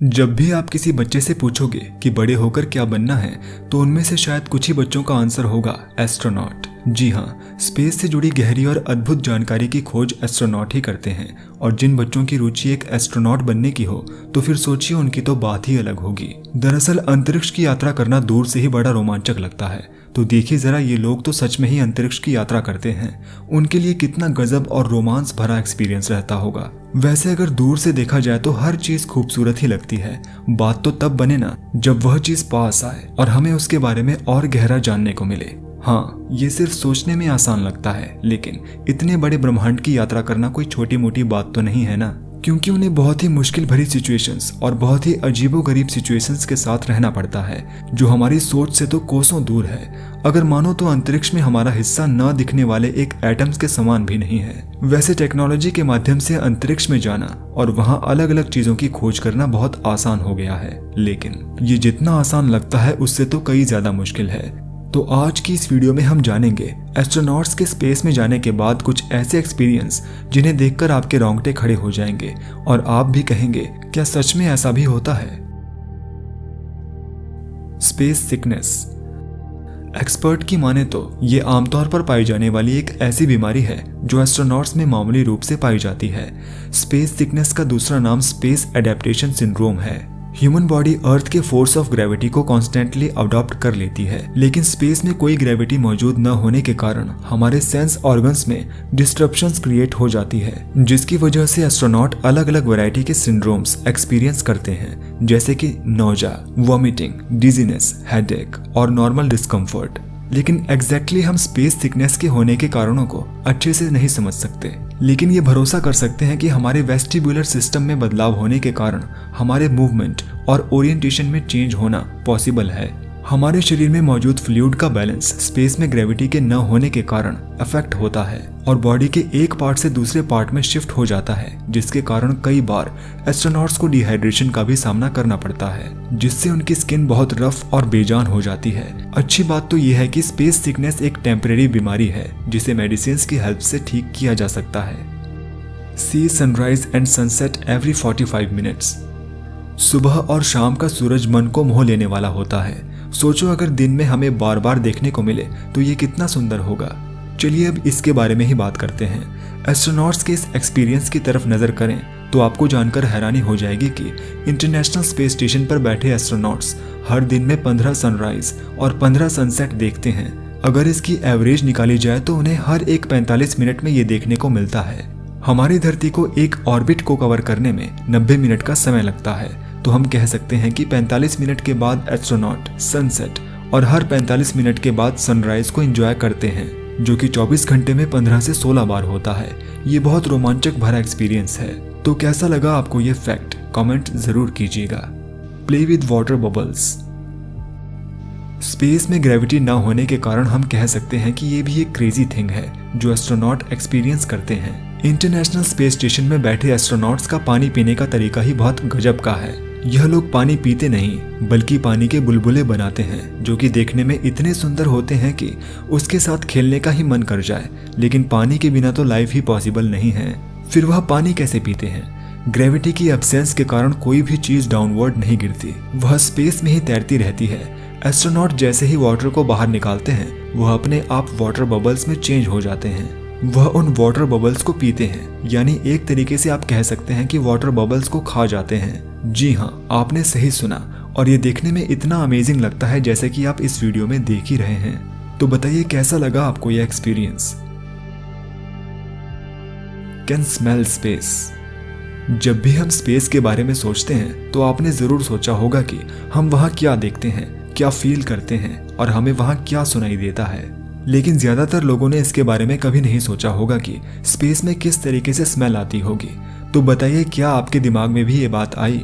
जब भी आप किसी बच्चे से पूछोगे कि बड़े होकर क्या बनना है, तो उनमें से शायद कुछ ही बच्चों का आंसर होगा एस्ट्रोनॉट। जी हाँ, स्पेस से जुड़ी गहरी और अद्भुत जानकारी की खोज एस्ट्रोनॉट ही करते हैं। और जिन बच्चों की रुचि एक एस्ट्रोनॉट बनने की हो, तो फिर सोचिए उनकी तो बात ही अलग होगी। दरअसल अंतरिक्ष की यात्रा करना दूर से ही बड़ा रोमांचक लगता है, तो देखिए जरा ये लोग तो सच में ही अंतरिक्ष की यात्रा करते हैं। उनके लिए कितना गजब और रोमांस भरा एक्सपीरियंस रहता होगा। वैसे अगर दूर से देखा जाए तो हर चीज खूबसूरत ही लगती है। बात तो तब बने ना जब वह चीज पास आए और हमें उसके बारे में और गहरा जानने को मिले। हाँ, ये सिर्फ सोचने में आसान लगता है, लेकिन इतने बड़े ब्रह्मांड की यात्रा करना कोई छोटी मोटी बात तो नहीं है ना, क्योंकि उन्हें बहुत ही मुश्किल भरी सिचुएशंस और बहुत ही अजीबोगरीब सिचुएशंस के साथ रहना पड़ता है, जो हमारी सोच से तो कोसों दूर है। अगर मानो तो अंतरिक्ष में हमारा हिस्सा न दिखने वाले एक एटम्स के समान भी नहीं है। वैसे टेक्नोलॉजी के माध्यम से अंतरिक्ष में जाना और वहाँ अलग अलग चीजों की खोज करना बहुत आसान हो गया है, लेकिन ये जितना आसान लगता है उससे तो कई ज्यादा मुश्किल है। तो आज की इस वीडियो में हम जानेंगे एस्ट्रोनॉट्स के स्पेस में जाने के बाद कुछ ऐसे एक्सपीरियंस जिन्हें देखकर आपके रोंगटे खड़े हो जाएंगे और आप भी कहेंगे क्या सच में ऐसा भी होता है। Space sickness. एक्सपर्ट की माने तो ये आमतौर पर पाई जाने वाली एक ऐसी बीमारी है जो एस्ट्रोनॉट्स में मामूली रूप से पाई जाती है। स्पेस सिकनेस का दूसरा नाम स्पेस एडेप्टेशन सिंड्रोम है। ह्यूमन बॉडी अर्थ के फोर्स ऑफ ग्रेविटी को कॉन्स्टेंटली अडॉप्ट कर लेती है, लेकिन स्पेस में कोई ग्रेविटी मौजूद न होने के कारण हमारे सेंस ऑर्गन्स में डिस्ट्रप्शंस क्रिएट हो जाती है, जिसकी वजह से एस्ट्रोनॉट अलग अलग वैरायटी के सिंड्रोम्स एक्सपीरियंस करते हैं, जैसे कि नौजा, वॉमिटिंग, डिजीनेस, हेडेक और नॉर्मल डिस्कम्फर्ट। लेकिन एग्जैक्टली हम स्पेस सिकनेस के होने के कारणों को अच्छे से नहीं समझ सकते, लेकिन ये भरोसा कर सकते हैं कि हमारे वेस्टिब्युलर सिस्टम में बदलाव होने के कारण हमारे मूवमेंट और ओरिएंटेशन में चेंज होना पॉसिबल है। हमारे शरीर में मौजूद फ्लूइड का बैलेंस स्पेस में ग्रेविटी के न होने के कारण अफेक्ट होता है और बॉडी के एक पार्ट से दूसरे पार्ट में शिफ्ट हो जाता है, जिसके कारण कई बार एस्ट्रोनॉट्स को डिहाइड्रेशन का भी सामना करना पड़ता है, जिससे उनकी स्किन बहुत रफ और बेजान हो जाती है। अच्छी बात तो यह है कि स्पेस सिकनेस एक टेम्परेरी बीमारी है जिसे मेडिसिन की हेल्प से ठीक किया जा सकता है। See sunrise and sunset every 45 minutes. सुबह और शाम का सूरज मन को मोह लेने वाला होता है। सोचो अगर दिन में हमें बार बार देखने को मिले तो ये कितना सुंदर होगा। चलिए अब इसके बारे में ही बात करते हैं। एस्ट्रोनॉट्स के इस एक्सपीरियंस की तरफ नजर करें तो आपको जानकर हैरानी हो जाएगी कि इंटरनेशनल स्पेस स्टेशन पर बैठे एस्ट्रोनॉट्स हर दिन में 15 सनराइज और 15 सनसेट देखते हैं। अगर इसकी एवरेज निकाली जाए तो उन्हें हर एक 45 मिनट में ये देखने को मिलता है। हमारी धरती को एक ऑर्बिट को कवर करने में 90 मिनट का समय लगता है, तो हम कह सकते हैं कि 45 मिनट के बाद एस्ट्रोनॉट सनसेट और हर 45 मिनट के बाद सनराइज को एंजॉय करते हैं, जो कि 24 घंटे में 15 से 16 बार होता है। ये बहुत रोमांचक भरा एक्सपीरियंस है। तो कैसा लगा आपको ये फैक्ट, कमेंट जरूर कीजिएगा। Play with water bubbles. Space में ग्रेविटी ना होने के कारण हम कह सकते हैं कि ये भी एक क्रेजी थिंग है जो एस्ट्रोनॉट एक्सपीरियंस करते हैं। इंटरनेशनल स्पेस स्टेशन में बैठे एस्ट्रोनॉट्स का पानी पीने का तरीका ही बहुत गजब का है। यह लोग पानी पीते नहीं बल्कि पानी के बुलबुले बनाते हैं, जो कि देखने में इतने सुंदर होते हैं कि उसके साथ खेलने का ही मन कर जाए। लेकिन पानी के बिना तो लाइफ ही पॉसिबल नहीं है। फिर वह पानी कैसे पीते हैं? ग्रेविटी की एब्सेंस के कारण कोई भी चीज डाउनवर्ड नहीं गिरती, वह स्पेस में ही तैरती रहती है। एस्ट्रोनॉट जैसे ही वाटर को बाहर निकालते हैं, वह अपने आप वाटर बबल्स में चेंज हो जाते हैं। वह उन वाटर बबल्स को पीते हैं, यानी एक तरीके से आप कह सकते हैं कि वाटर बबल्स को खा जाते हैं। जी हाँ, आपने सही सुना, और ये देखने में इतना अमेजिंग लगता है जैसे कि आप इस वीडियो में देख ही रहे हैं। तो बताइए कैसा लगा आपको यह एक्सपीरियंस। Can smell space. जब भी हम स्पेस के बारे में सोचते हैं तो आपने जरूर सोचा होगा कि हम वहाँ क्या देखते हैं, क्या फील करते हैं और हमें वहाँ क्या सुनाई देता है। लेकिन ज्यादातर लोगों ने इसके बारे में कभी नहीं सोचा होगा कि स्पेस में किस तरीके से स्मेल आती होगी। तो बताइए क्या आपके दिमाग में भी ये बात आई?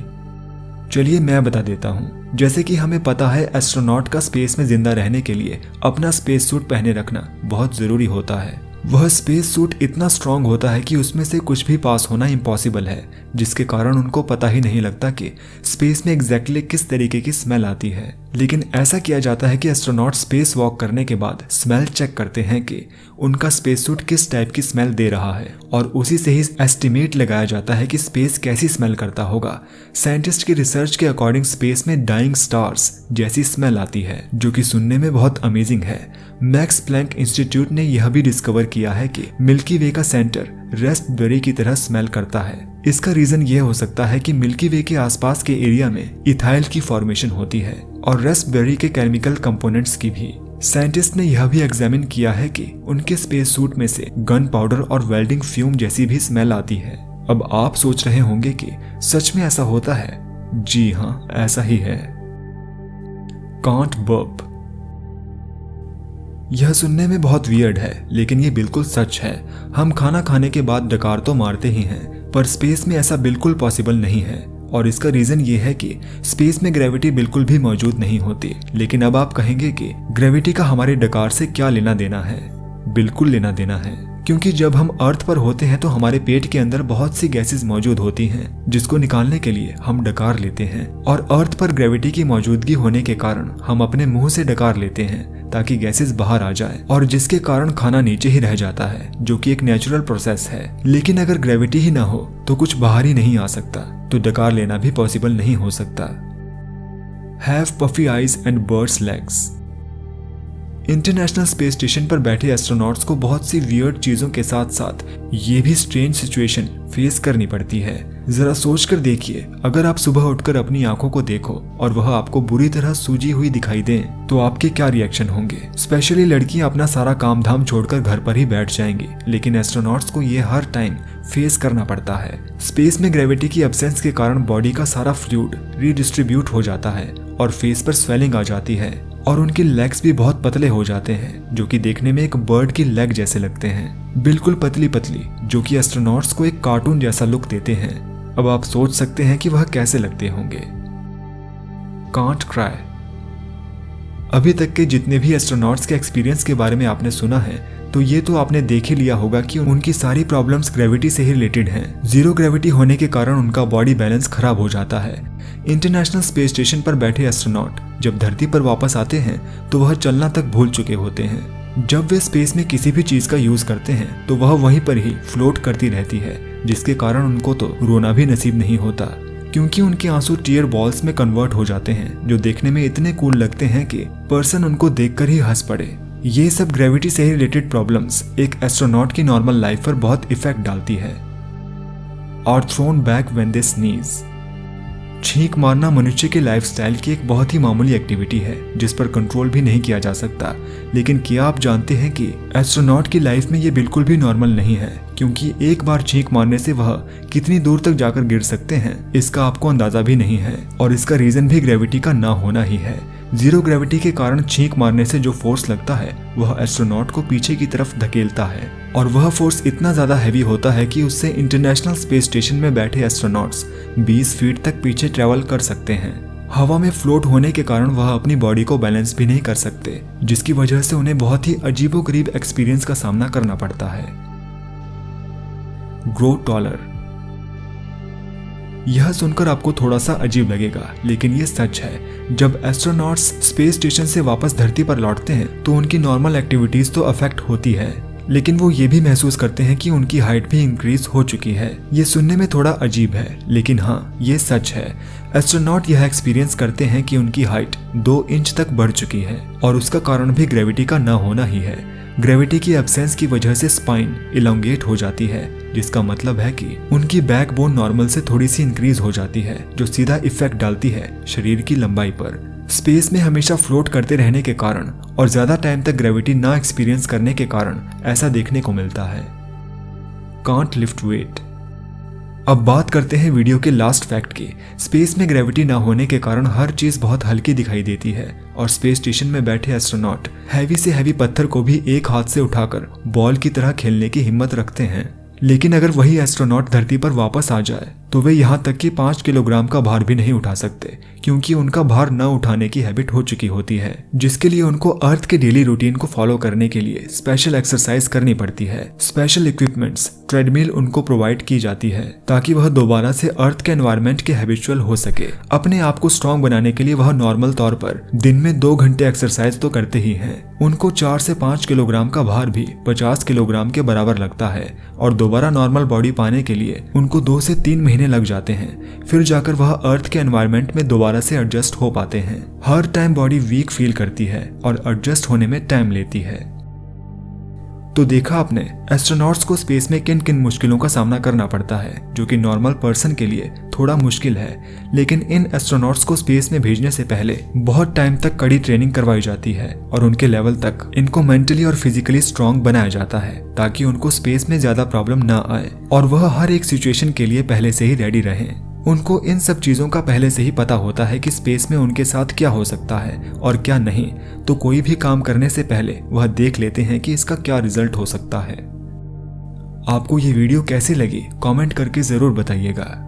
चलिए मैं बता देता हूँ। जैसे कि हमें पता है एस्ट्रोनॉट का स्पेस में जिंदा रहने के लिए अपना स्पेस सूट पहने रखना बहुत जरूरी होता है। वह स्पेस सूट इतना स्ट्रांग होता है कि उसमें से कुछ भी पास होना इम्पॉसिबल है, जिसके कारण उनको पता ही नहीं लगता कि स्पेस में एग्जैक्टली किस तरीके की स्मेल आती है। लेकिन ऐसा किया जाता है कि एस्ट्रोनॉट स्पेस वॉक करने के बाद स्मेल चेक करते हैं कि उनका स्पेस सूट किस टाइप की स्मेल दे रहा है और उसी से ही एस्टिमेट लगाया जाता है कि स्पेस कैसी स्मेल करता होगा। साइंटिस्ट की रिसर्च के अकॉर्डिंग स्पेस में डाइंग स्टार्स जैसी स्मेल आती है, जो कि सुनने में बहुत अमेजिंग है। मैक्स प्लैंक इंस्टीट्यूट ने यह भी डिस्कवर किया है कि मिल्की वे का सेंटर रास्पबेरी की तरह स्मेल करता है। इसका रीजन ये हो सकता है कि मिल्की वे के आसपास के एरिया में इथाइल की फॉर्मेशन होती है और रास्पबेरी के केमिकल कंपोनेंट्स की भी। साइंटिस्ट ने यह भी एग्जामिन किया है कि उनके स्पेस सूट में से गन पाउडर और वेल्डिंग फ्यूम जैसी भी स्मेल आती है। अब आप सोच रहे होंगे कि सच में ऐसा होता है? जी हाँ, ऐसा ही है। Can't burp. यह सुनने में बहुत वियर्ड है, लेकिन ये बिल्कुल सच है। हम खाना खाने के बाद डकार तो मारते ही हैं, पर स्पेस में ऐसा बिल्कुल पॉसिबल नहीं है और इसका रीजन ये है कि स्पेस में ग्रेविटी बिल्कुल भी मौजूद नहीं होती। लेकिन अब आप कहेंगे कि ग्रेविटी का हमारे डकार से क्या लेना देना है? बिल्कुल लेना देना है, क्योंकि जब हम अर्थ पर होते हैं तो हमारे पेट के अंदर बहुत सी गैसेस मौजूद होती हैं, जिसको निकालने के लिए हम डकार लेते हैं। और अर्थ पर ग्रेविटी की मौजूदगी होने के कारण हम अपने मुंह से डकार लेते हैं ताकि गैसेस बाहर आ जाए, और जिसके कारण खाना नीचे ही रह जाता है, जो कि एक नेचुरल प्रोसेस है। लेकिन अगर ग्रेविटी ही ना हो तो कुछ बाहर ही नहीं आ सकता, तो डकार लेना भी पॉसिबल नहीं हो सकता। Have puffy eyes and birds legs. International space station पर बैठे एस्ट्रोनॉट्स को बहुत सी वियर्ड चीजों के साथ साथ ये भी स्ट्रेंज सिचुएशन फेस करनी पड़ती है। जरा सोच कर देखिए, अगर आप सुबह उठकर अपनी आंखों को देखो और वह आपको बुरी तरह सूजी हुई दिखाई दें, तो आपके क्या रिएक्शन होंगे? स्पेशली लड़कियां अपना सारा काम धाम छोड़कर घर पर ही बैठ जाएंगी, लेकिन एस्ट्रोनॉट्स को ये हर टाइम फेस करना पड़ता है। स्पेस में ग्रेविटी की एब्सेंस के कारण बॉडी का सारा फ्लूइड रीडिस्ट्रीब्यूट हो जाता है और फेस पर स्वेलिंग आ जाती है और उनके लेग्स भी बहुत पतले हो जाते हैं, जो कि देखने में एक बर्ड की लेग जैसे लगते हैं, बिल्कुल पतली पतली, जो कि एस्ट्रोनॉट्स को एक कार्टून जैसा लुक देते हैं। अब आप सोच सकते हैं कि वह कैसे लगते होंगे। Can't cry. अभी तक के जितने भी एस्ट्रोनॉट्स के एक्सपीरियंस के बारे में आपने सुना है, तो ये तो आपने देख ही लिया होगा कि उनकी सारी प्रॉब्लम्स ग्रेविटी से ही रिलेटेड हैं। जीरो ग्रेविटी होने के कारण उनका बॉडी बैलेंस खराब हो जाता है। इंटरनेशनल स्पेस स्टेशन पर बैठे एस्ट्रोनॉट जब धरती पर वापस आते हैं तो वह चलना तक भूल चुके होते हैं। जब वे स्पेस में किसी भी चीज का यूज करते हैं तो वह वहीं पर ही फ्लोट करती रहती है, जिसके कारण उनको तो रोना भी नसीब नहीं होता, क्योंकि उनके आंसू टीयर बॉल्स में कन्वर्ट हो जाते हैं, जो देखने में इतने कूल लगते हैं कि पर्सन उनको देखकर ही हंस पड़े। ये सब ग्रेविटी से ही रिलेटेड प्रॉब्लम्स एक एस्ट्रोनॉट की नॉर्मल लाइफ पर बहुत इफेक्ट डालती है। Are thrown back when they sneeze. छींक मारना मनुष्य के लाइफस्टाइल की एक बहुत ही मामूली एक्टिविटी है, जिस पर कंट्रोल भी नहीं किया जा सकता। लेकिन क्या आप जानते हैं कि एस्ट्रोनॉट की लाइफ में ये बिल्कुल भी नॉर्मल नहीं है, क्योंकि एक बार छींक मारने से वह कितनी दूर तक जाकर गिर सकते हैं, इसका आपको अंदाजा भी नहीं है। और इसका रीजन भी ग्रेविटी का ना होना ही है। जीरो ग्रेविटी के कारण छींक मारने से जो फोर्स लगता है वह एस्ट्रोनॉट को पीछे की तरफ धकेलता है, और वह फोर्स इतना ज्यादा हैवी होता है कि उससे इंटरनेशनल स्पेस स्टेशन में बैठे एस्ट्रोनॉट्स 20 फीट तक पीछे ट्रेवल कर सकते हैं। हवा में फ्लोट होने के कारण वह अपनी बॉडी को बैलेंस भी नहीं कर सकते, जिसकी वजह से उन्हें बहुत ही अजीबोगरीब एक्सपीरियंस का सामना करना पड़ता है। Grow taller. यह सुनकर आपको थोड़ा सा अजीब लगेगा, लेकिन ये सच है। जब एस्ट्रोनॉट्स स्पेस स्टेशन से वापस धरती पर लौटते हैं तो उनकी नॉर्मल एक्टिविटीज तो अफेक्ट होती है, लेकिन वो ये भी महसूस करते हैं कि उनकी हाइट भी इंक्रीज हो चुकी है। ये सुनने में थोड़ा अजीब है, लेकिन हाँ, ये सच है। एस्ट्रोनॉट यह एक्सपीरियंस करते हैं कि उनकी हाइट 2 इंच तक बढ़ चुकी है, और उसका कारण भी ग्रेविटी का ना होना ही है। ग्रेविटी की एब्सेंस की वजह से स्पाइन इलोंगेट हो जाती है, जिसका मतलब है कि उनकी बैकबोन नॉर्मल से थोड़ी सी इंक्रीज हो जाती है, जो सीधा इफेक्ट डालती है शरीर की लंबाई पर। स्पेस में हमेशा फ्लोट करते रहने के कारण और ज्यादा टाइम तक ग्रेविटी ना एक्सपीरियंस करने के कारण ऐसा देखने को मिलता है। Can't lift weight. अब बात करते हैं वीडियो के लास्ट फैक्ट की। स्पेस में ग्रेविटी ना होने के कारण हर चीज बहुत हल्की दिखाई देती है, और स्पेस स्टेशन में बैठे एस्ट्रोनॉट हैवी से हैवी पत्थर को भी एक हाथ से उठाकर बॉल की तरह खेलने की हिम्मत रखते हैं। लेकिन अगर वही एस्ट्रोनॉट धरती पर वापस आ जाए तो वे यहाँ तक कि 5 किलोग्राम का भार भी नहीं उठा सकते, क्योंकि उनका भार न उठाने की हैबिट हो चुकी होती है, जिसके लिए उनको अर्थ के डेली रूटीन को फॉलो करने के लिए स्पेशल एक्सरसाइज करनी पड़ती है। स्पेशल इक्विपमेंट्स, ट्रेडमिल उनको प्रोवाइड की जाती है ताकि वह दोबारा से अर्थ के एनवायरनमेंट के हैबिचुअल हो सके। अपने आप को स्ट्रॉन्ग बनाने के लिए वह नॉर्मल तौर पर दिन में 2 घंटे एक्सरसाइज तो करते ही हैं। उनको 4 से 5 किलोग्राम का भार भी 50 किलोग्राम के बराबर लगता है और दोबारा नॉर्मल बॉडी पाने के लिए उनको 2 से 3 महीने लग जाते हैं। फिर जाकर वह अर्थ के एनवायरनमेंट में दोबारा से एडजस्ट हो पाते हैं। हर टाइम बॉडी वीक फील करती है और एडजस्ट होने में टाइम लेती है। तो देखा आपने एस्ट्रोनॉट्स को स्पेस में किन किन मुश्किलों का सामना करना पड़ता है, जो कि नॉर्मल पर्सन के लिए थोड़ा मुश्किल है। लेकिन इन एस्ट्रोनॉट्स को स्पेस में भेजने से पहले बहुत टाइम तक कड़ी ट्रेनिंग करवाई जाती है और उनके लेवल तक इनको मेंटली और फिजिकली स्ट्रांग बनाया जाता है ताकि उनको स्पेस में ज्यादा प्रॉब्लम ना आए और वह हर एक सिचुएशन के लिए पहले से ही रेडी रहें। उनको इन सब चीजों का पहले से ही पता होता है कि स्पेस में उनके साथ क्या हो सकता है और क्या नहीं, तो कोई भी काम करने से पहले वह देख लेते हैं कि इसका क्या रिजल्ट हो सकता है। आपको ये वीडियो कैसी लगी कमेंट करके जरूर बताइएगा।